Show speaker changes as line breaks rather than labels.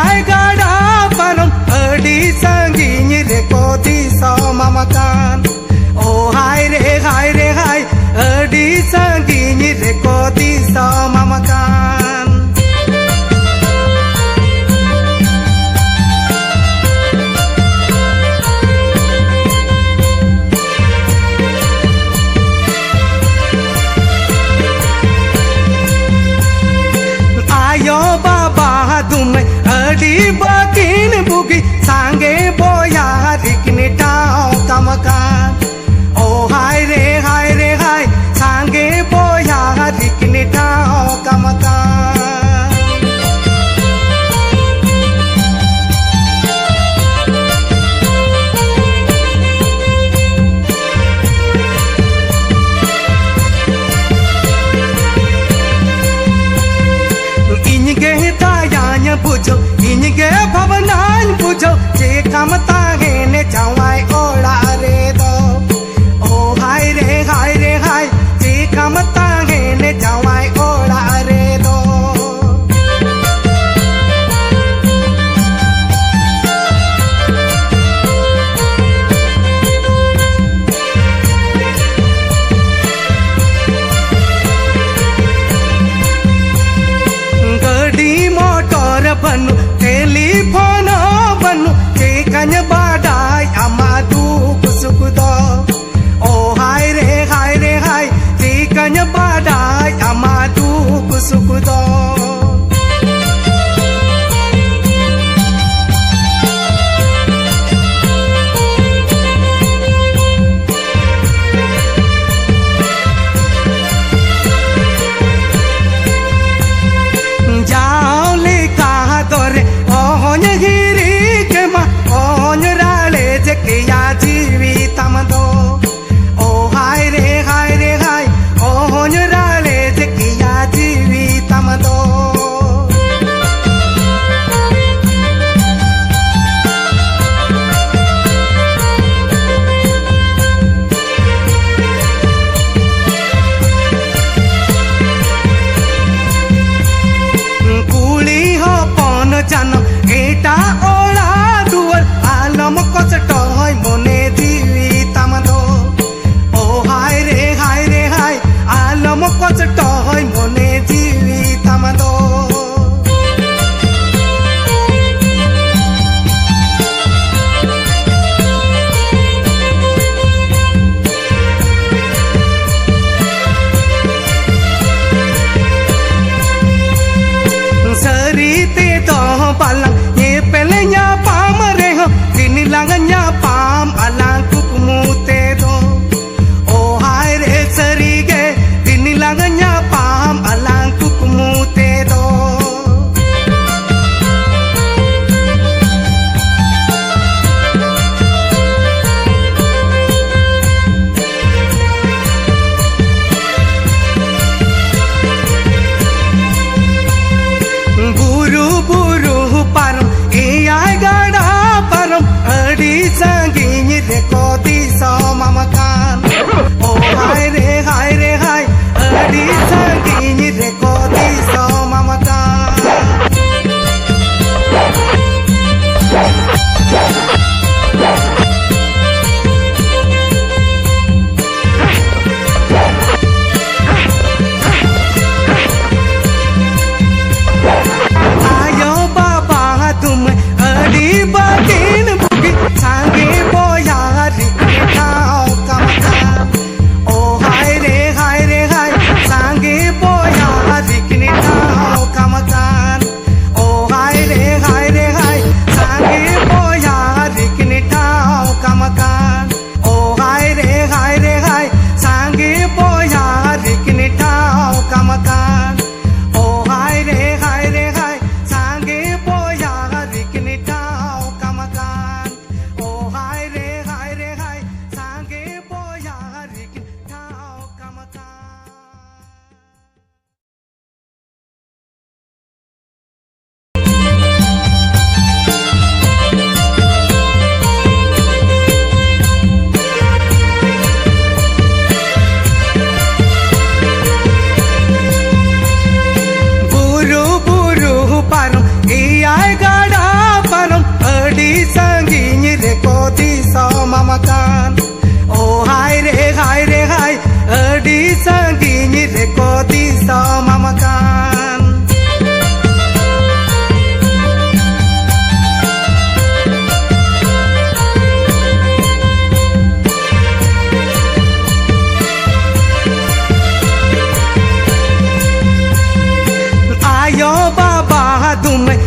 ai gada param adi sanginya reko disa mamakan. Oh hai re hai adi sanginya reko disa mamakan. Ayo baba dumai adi bakin bugi sange boya rikni tau kamakan. Oh hai re hai sange boya rikni tau kamakan. Inge tayanya pujo, inge bhavanan pujo, je kamata ne jawai ola re do. Oh hai re, je kamata ne jawai ola re do. Banu telephone banu je kanya badai amadu kusukudo. Oh hai re je kanya badai amadu kusukudo. Oh hai re, oh nyarale jekiya jivi tamado. Kuli ho pon jano eta ola duar alam kosto hoy mone jivi tamado. Oh hai re, alam kosto hoy mone jivi tamado. Sarite to palang ye pelenya pamare ho dinilanganya pam alang kukmute do. Oh hai re sarige dinilanganya pam alang kukmute do. Buru param ai gada param adi sanginya reko disa mamakan. Oh hai re adi sanginya reko disa mamakan. Ayo baba dumai adi bakin bugi sange boya rikni tau kamakan. Oh hai re reko diso mama kan. Oh hai re hai, adi sanggini reko diso mama kan. Ayo baba dumai